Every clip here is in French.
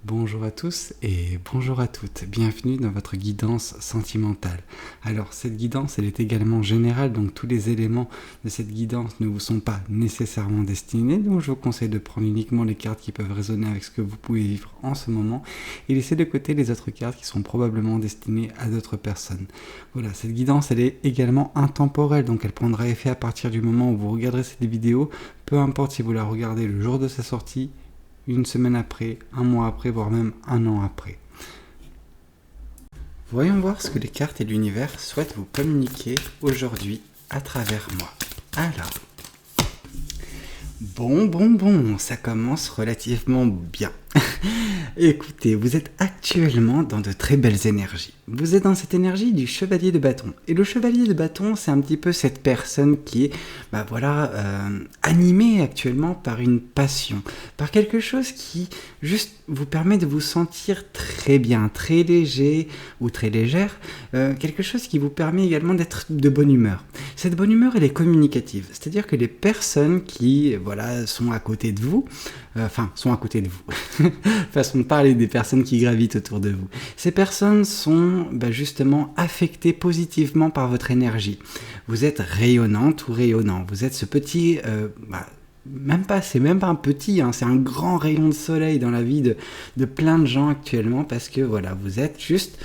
Bonjour à tous et bonjour à toutes, bienvenue dans votre guidance sentimentale. Alors cette guidance elle est également générale, donc tous les éléments de cette guidance ne vous sont pas nécessairement destinés, donc je vous conseille de prendre uniquement les cartes qui peuvent résonner avec ce que vous pouvez vivre en ce moment et laisser de côté les autres cartes qui sont probablement destinées à d'autres personnes. Voilà, cette guidance elle est également intemporelle, donc elle prendra effet à partir du moment où vous regarderez cette vidéo, peu importe si vous la regardez le jour de sa sortie, une semaine après, un mois après, voire même un an après. Voyons voir ce que les cartes et l'univers souhaitent vous communiquer aujourd'hui à travers moi. Alors, bon, ça commence relativement bien. Écoutez, vous êtes actuellement dans de très belles énergies. Vous êtes dans cette énergie du chevalier de bâton. Et le chevalier de bâton, c'est un petit peu cette personne qui est, animée actuellement par une passion, par quelque chose qui juste vous permet de vous sentir très bien, très léger ou très légère, quelque chose qui vous permet également d'être de bonne humeur. Cette bonne humeur, elle est communicative, c'est-à-dire que les personnes qui, sont à côté de vous, façon de parler des personnes qui gravitent autour de vous. Ces personnes sont justement affectées positivement par votre énergie. Vous êtes rayonnante ou rayonnant. Vous êtes ce petit... c'est même pas un petit, c'est un grand rayon de soleil dans la vie de plein de gens actuellement parce que vous êtes juste...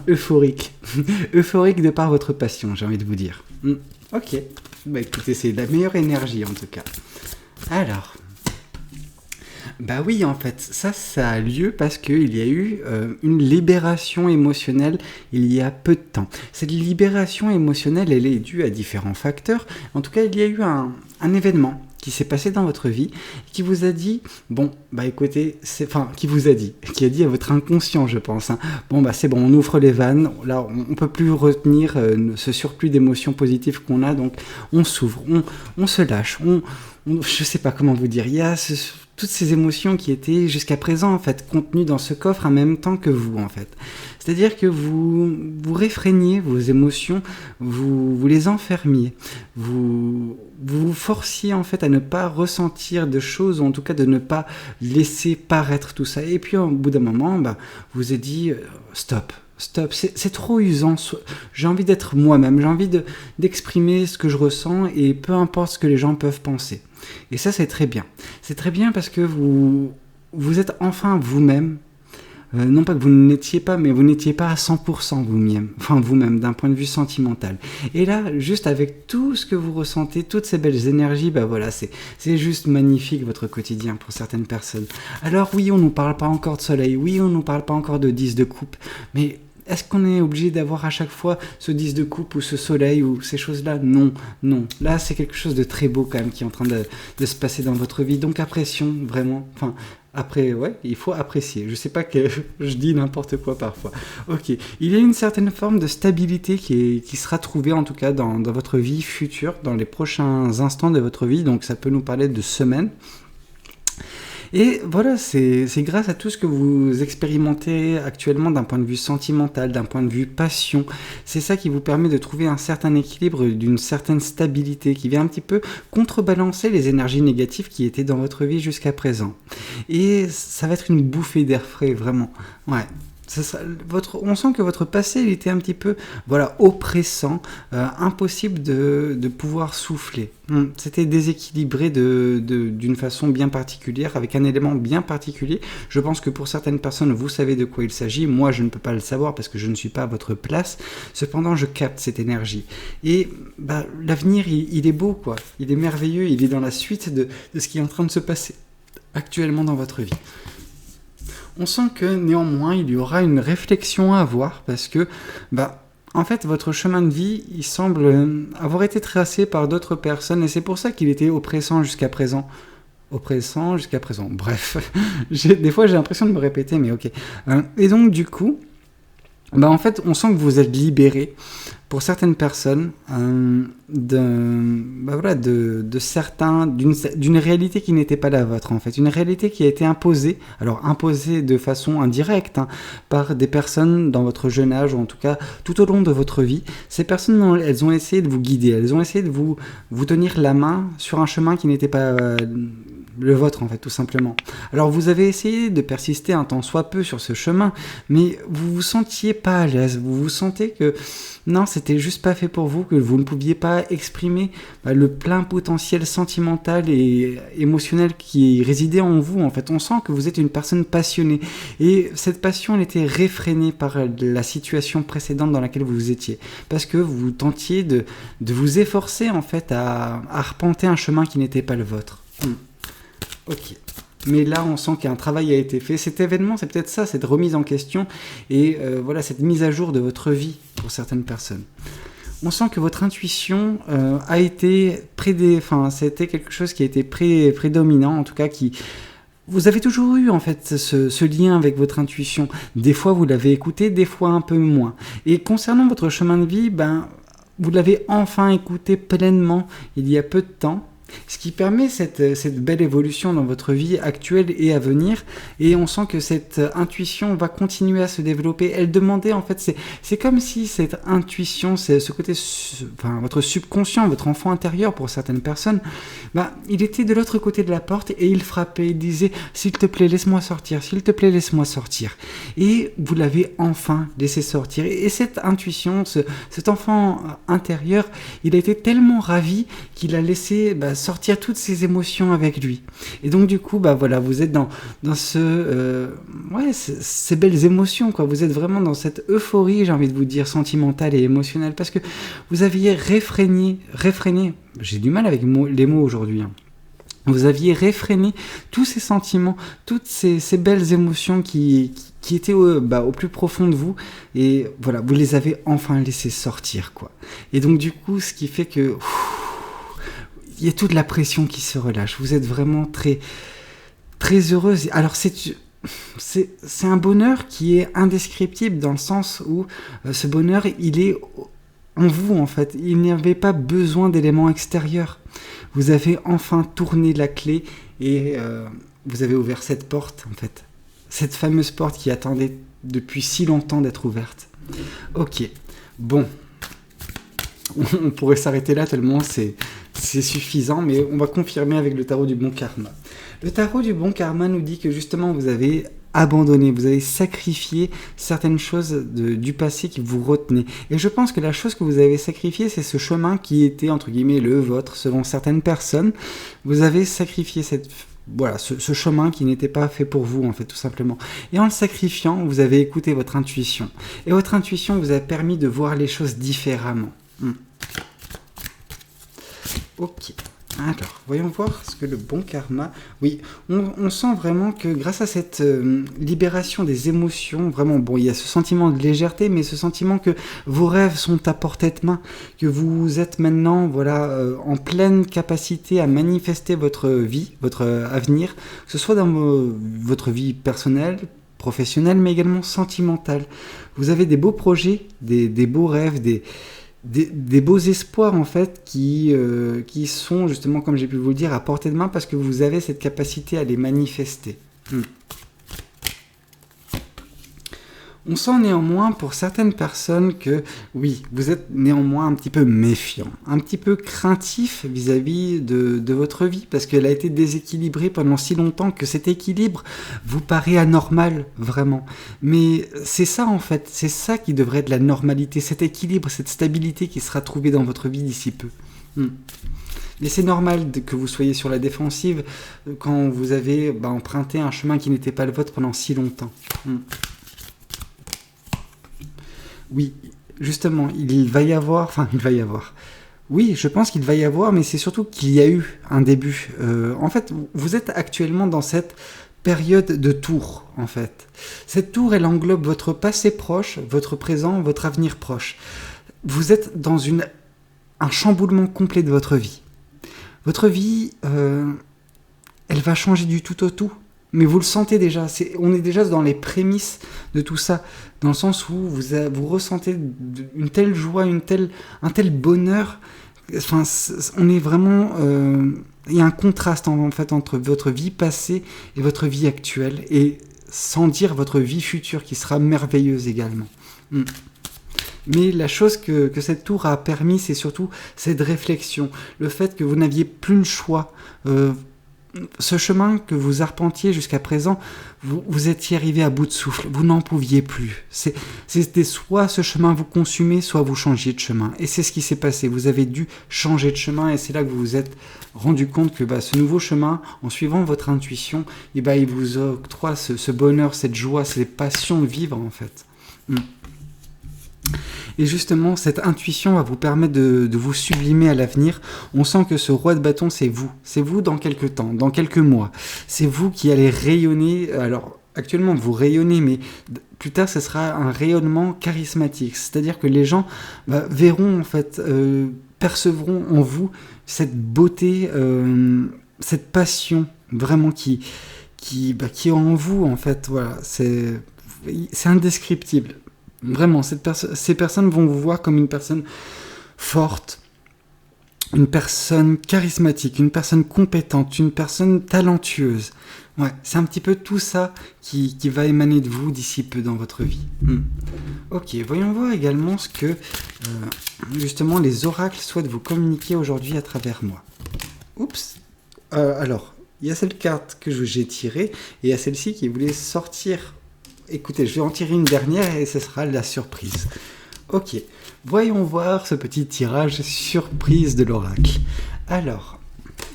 euphorique. Euphorique de par votre passion, j'ai envie de vous dire. Ok. Écoutez, c'est de la meilleure énergie en tout cas. Alors, oui, en fait, ça a lieu parce qu'il y a eu une libération émotionnelle il y a peu de temps. Cette libération émotionnelle, elle est due à différents facteurs. En tout cas, il y a eu un événement qui s'est passé dans votre vie, qui vous a dit, qui a dit à votre inconscient, je pense, c'est bon, on ouvre les vannes, là, on peut plus retenir ce surplus d'émotions positives qu'on a, donc on s'ouvre, on se lâche, je sais pas comment vous dire, il y a toutes ces émotions qui étaient jusqu'à présent en fait contenues dans ce coffre en même temps que vous en fait. C'est-à-dire que vous réfréniez vos émotions, vous les enfermiez, vous forciez en fait à ne pas ressentir de choses, ou en tout cas de ne pas laisser paraître tout ça. Et puis au bout d'un moment, vous avez dit stop, c'est trop usant, j'ai envie d'être moi-même, j'ai envie d'exprimer ce que je ressens et peu importe ce que les gens peuvent penser. Et ça c'est très bien. C'est très bien parce que vous êtes enfin vous-même. Non pas que vous n'étiez pas, mais vous n'étiez pas à 100% vous-même, d'un point de vue sentimental. Et là, juste avec tout ce que vous ressentez, toutes ces belles énergies, c'est juste magnifique votre quotidien pour certaines personnes. Alors oui, on ne nous parle pas encore de soleil, oui, on ne nous parle pas encore de 10 de coupe, mais est-ce qu'on est obligé d'avoir à chaque fois ce 10 de coupe ou ce soleil ou ces choses-là ? Non. Là, c'est quelque chose de très beau quand même qui est en train de se passer dans votre vie. Donc apprécions vraiment. Il faut apprécier. Je sais pas que je dis n'importe quoi parfois. Ok, il y a une certaine forme de stabilité qui sera trouvée en tout cas dans votre vie future, dans les prochains instants de votre vie. Donc ça peut nous parler de semaines. Et voilà, c'est grâce à tout ce que vous expérimentez actuellement d'un point de vue sentimental, d'un point de vue passion. C'est ça qui vous permet de trouver un certain équilibre, d'une certaine stabilité, qui vient un petit peu contrebalancer les énergies négatives qui étaient dans votre vie jusqu'à présent. Et ça va être une bouffée d'air frais, vraiment. Ouais. On sent que votre passé il était un petit peu oppressant, impossible de pouvoir souffler. C'était déséquilibré d'une façon bien particulière, avec un élément bien particulier. Je pense que pour certaines personnes, vous savez de quoi il s'agit. Moi, je ne peux pas le savoir parce que je ne suis pas à votre place. Cependant, je capte cette énergie. Et l'avenir, il est beau, quoi. Il est merveilleux, il est dans la suite de ce qui est en train de se passer actuellement dans votre vie. On sent que néanmoins il y aura une réflexion à avoir parce que en fait votre chemin de vie il semble avoir été tracé par d'autres personnes et c'est pour ça qu'il était oppressant jusqu'à présent. Bref, des fois j'ai l'impression de me répéter mais ok. Et donc du coup en fait on sent que vous êtes libéré pour certaines personnes d'une réalité qui n'était pas la vôtre en fait, une réalité qui a été imposée de façon indirecte par des personnes dans votre jeune âge ou en tout cas tout au long de votre vie. Ces personnes elles ont essayé de vous guider, elles ont essayé de vous tenir la main sur un chemin qui n'était pas le vôtre en fait, tout simplement. Alors vous avez essayé de persister un tant soit peu sur ce chemin, mais vous vous sentiez pas à l'aise, vous vous sentez que non, c'était juste pas fait pour vous, que vous ne pouviez pas exprimer le plein potentiel sentimental et émotionnel qui résidait en vous. En fait, on sent que vous êtes une personne passionnée, et cette passion elle était réfrénée par la situation précédente dans laquelle vous étiez, parce que vous tentiez de vous efforcer en fait à arpenter un chemin qui n'était pas le vôtre. Ok. Mais là, on sent qu'un travail a été fait. Cet événement, c'est peut-être ça, cette remise en question et voilà, cette mise à jour de votre vie pour certaines personnes. On sent que votre intuition a été c'était quelque chose qui a été prédominant, en tout cas qui... Vous avez toujours eu en fait ce lien avec votre intuition. Des fois, vous l'avez écouté, des fois un peu moins. Et concernant votre chemin de vie, vous l'avez enfin écouté pleinement il y a peu de temps. Ce qui permet cette belle évolution dans votre vie actuelle et à venir, et on sent que cette intuition va continuer à se développer. Elle demandait en fait, c'est comme si cette intuition, c'est ce côté, votre subconscient, votre enfant intérieur pour certaines personnes, il était de l'autre côté de la porte et il frappait, il disait s'il te plaît laisse-moi sortir, s'il te plaît laisse-moi sortir. Et vous l'avez enfin laissé sortir. Et cette intuition, cet enfant intérieur, il a été tellement ravi qu'il a laissé sortir toutes ses émotions avec lui. Et donc du coup, voilà, vous êtes dans ces belles émotions, quoi. Vous êtes vraiment dans cette euphorie, j'ai envie de vous dire, sentimentale et émotionnelle, parce que vous aviez réfréné, j'ai du mal avec les mots aujourd'hui, hein. Vous aviez réfréné tous ces sentiments, toutes ces belles émotions qui étaient au plus profond de vous, et voilà, vous les avez enfin laissées sortir, quoi. Et donc du coup, ce qui fait que il y a toute la pression qui se relâche. Vous êtes vraiment très, très heureuse. Alors, c'est un bonheur qui est indescriptible dans le sens où ce bonheur, il est en vous, en fait. Il n'y avait pas besoin d'éléments extérieurs. Vous avez enfin tourné la clé et vous avez ouvert cette porte, en fait. Cette fameuse porte qui attendait depuis si longtemps d'être ouverte. Ok, bon. On pourrait s'arrêter là tellement c'est suffisant, mais on va confirmer avec le tarot du bon karma. Le tarot du bon karma nous dit que justement vous avez abandonné, vous avez sacrifié certaines choses du passé qui vous retenaient. Et je pense que la chose que vous avez sacrifiée, c'est ce chemin qui était entre guillemets le vôtre selon certaines personnes. Vous avez sacrifié ce chemin qui n'était pas fait pour vous, en fait, tout simplement. Et en le sacrifiant, vous avez écouté votre intuition. Et votre intuition vous a permis de voir les choses différemment. Ok, alors voyons voir ce que le bon karma... Oui, on sent vraiment que grâce à cette libération des émotions, vraiment, il y a ce sentiment de légèreté, mais ce sentiment que vos rêves sont à portée de main, que vous êtes maintenant en pleine capacité à manifester votre vie, votre avenir, que ce soit dans votre vie personnelle, professionnelle, mais également sentimentale. Vous avez des beaux projets, des beaux rêves, des beaux espoirs en fait qui sont justement, comme j'ai pu vous le dire, à portée de main parce que vous avez cette capacité à les manifester. On sent néanmoins pour certaines personnes que oui, vous êtes néanmoins un petit peu méfiant, un petit peu craintif vis-à-vis de votre vie parce qu'elle a été déséquilibrée pendant si longtemps que cet équilibre vous paraît anormal, vraiment. Mais c'est ça en fait, c'est ça qui devrait être la normalité, cet équilibre, cette stabilité qui sera trouvée dans votre vie d'ici peu. Mais c'est normal que vous soyez sur la défensive quand vous avez emprunté un chemin qui n'était pas le vôtre pendant si longtemps. Oui, justement, il va y avoir... Oui, je pense qu'il va y avoir, mais c'est surtout qu'il y a eu un début. En fait, vous êtes actuellement dans cette période de tour, en fait. Cette tour, elle englobe votre passé proche, votre présent, votre avenir proche. Vous êtes dans un chamboulement complet de votre vie. Votre vie, elle va changer du tout au tout. Mais vous le sentez déjà, on est déjà dans les prémices de tout ça, dans le sens où vous ressentez une telle joie, un tel bonheur. Enfin, on est vraiment, il y a un contraste en fait entre votre vie passée et votre vie actuelle, et sans dire votre vie future qui sera merveilleuse également. Mais la chose que cette tour a permis, c'est surtout cette réflexion, le fait que vous n'aviez plus le choix. ce chemin que vous arpentiez jusqu'à présent, vous étiez arrivé à bout de souffle, vous n'en pouviez plus. C'était soit ce chemin vous consumait, soit vous changiez de chemin. Et c'est ce qui s'est passé, vous avez dû changer de chemin et c'est là que vous vous êtes rendu compte que ce nouveau chemin, en suivant votre intuition, il vous octroie ce bonheur, cette joie, cette passion de vivre en fait. Et justement, cette intuition va vous permettre de vous sublimer à l'avenir. On sent que ce roi de bâton, c'est vous. C'est vous dans quelques temps, dans quelques mois. C'est vous qui allez rayonner. Alors, actuellement, vous rayonnez, mais plus tard, ce sera un rayonnement charismatique. C'est-à-dire que les gens verront, en fait, percevront en vous cette beauté, cette passion, vraiment qui est en vous, en fait. Voilà, c'est indescriptible. Vraiment, ces personnes vont vous voir comme une personne forte, une personne charismatique, une personne compétente, une personne talentueuse. Ouais, c'est un petit peu tout ça qui va émaner de vous d'ici peu dans votre vie. Ok, voyons voir également ce que justement les oracles souhaitent vous communiquer aujourd'hui à travers moi. Oups. Alors, il y a cette carte que j'ai tirée et il y a celle-ci qui voulait sortir. Écoutez, je vais en tirer une dernière et ce sera la surprise. Ok, voyons voir ce petit tirage surprise de l'oracle. Alors,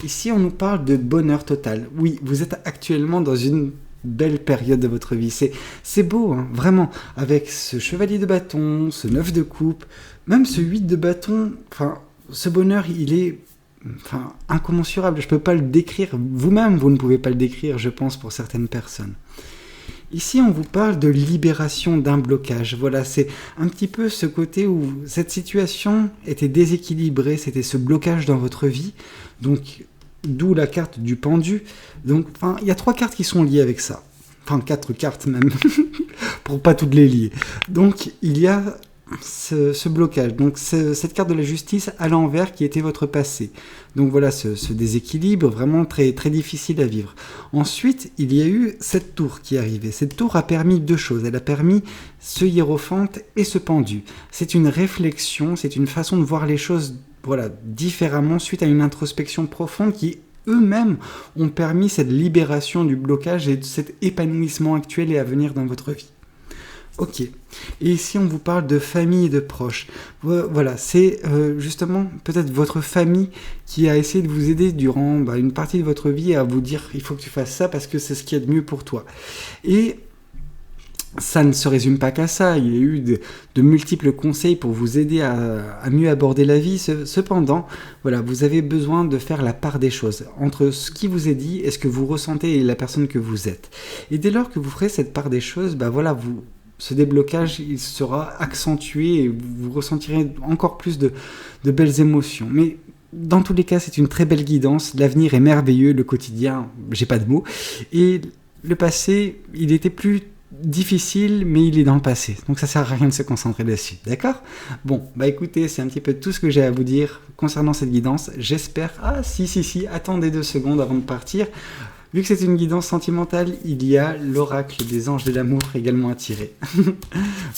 ici on nous parle de bonheur total. Oui, vous êtes actuellement dans une belle période de votre vie. C'est beau, hein, vraiment. Avec ce chevalier de bâton, ce 9 de coupe, même ce 8 de bâton, enfin, ce bonheur, il est incommensurable. Je ne peux pas le décrire. Vous-même, vous ne pouvez pas le décrire, je pense, pour certaines personnes. Ici, on vous parle de libération d'un blocage. Voilà, c'est un petit peu ce côté où cette situation était déséquilibrée, c'était ce blocage dans votre vie. Donc, d'où la carte du pendu. Donc, il y a 3 cartes qui sont liées avec ça. Enfin, 4 cartes même, pour pas toutes les lier. Donc, il y a ce blocage. Donc, cette carte de la justice à l'envers qui était votre passé. Donc voilà, ce déséquilibre vraiment très, très difficile à vivre. Ensuite, il y a eu cette tour qui est arrivée. Cette tour a permis 2 choses. Elle a permis ce hiérophante et ce pendu. C'est une réflexion, c'est une façon de voir les choses différemment suite à une introspection profonde qui eux-mêmes ont permis cette libération du blocage et de cet épanouissement actuel et à venir dans votre vie. Ok, et ici on vous parle de famille et de proches. Voilà, c'est justement peut-être votre famille qui a essayé de vous aider durant une partie de votre vie à vous dire il faut que tu fasses ça parce que c'est ce qu'il y a de mieux pour toi. Et ça ne se résume pas qu'à ça, il y a eu de multiples conseils pour vous aider à mieux aborder la vie. Cependant, voilà, vous avez besoin de faire la part des choses entre ce qui vous est dit et ce que vous ressentez et la personne que vous êtes. Et dès lors que vous ferez cette part des choses, ce déblocage, il sera accentué et vous ressentirez encore plus de belles émotions. Mais dans tous les cas, c'est une très belle guidance. L'avenir est merveilleux, le quotidien, j'ai pas de mots. Et le passé, il était plus difficile, mais il est dans le passé. Donc ça sert à rien de se concentrer dessus, d'accord ? Bon, écoutez, c'est un petit peu tout ce que j'ai à vous dire concernant cette guidance. J'espère... Ah, si, attendez 2 secondes avant de partir. Vu que c'est une guidance sentimentale, il y a l'oracle des anges de l'amour également à tirer.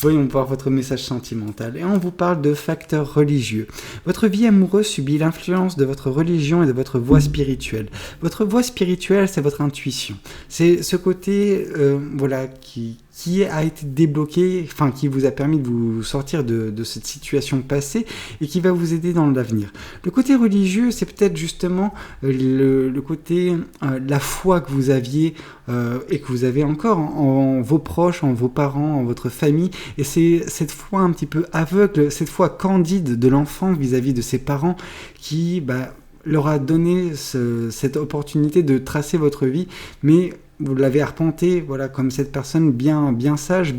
Voyons voir votre message sentimental. Et on vous parle de facteurs religieux. Votre vie amoureuse subit l'influence de votre religion et de votre voie spirituelle. Votre voie spirituelle, c'est votre intuition. C'est ce côté qui a été débloqué, qui vous a permis de vous sortir de cette situation passée et qui va vous aider dans l'avenir. Le côté religieux, c'est peut-être justement le côté, la foi que vous aviez et que vous avez encore en vos proches, en vos parents, en votre famille, et c'est cette foi un petit peu aveugle, cette foi candide de l'enfant vis-à-vis de ses parents qui leur a donné cette opportunité de tracer votre vie, mais vous l'avez arpenté, comme cette personne bien sage,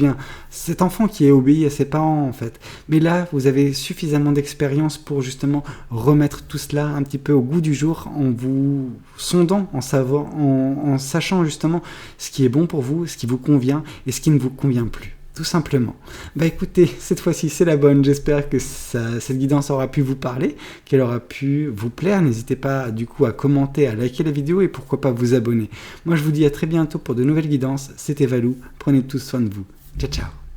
cet enfant qui est obéi à ses parents en fait. Mais là, vous avez suffisamment d'expérience pour justement remettre tout cela un petit peu au goût du jour en vous sondant, en sachant justement ce qui est bon pour vous, ce qui vous convient et ce qui ne vous convient plus. Tout simplement. Écoutez, cette fois-ci c'est la bonne, j'espère que cette guidance aura pu vous parler, qu'elle aura pu vous plaire. N'hésitez pas du coup à commenter, à liker la vidéo et pourquoi pas vous abonner. Moi je vous dis à très bientôt pour de nouvelles guidances, c'était Valou, prenez tous soin de vous. Ciao ciao.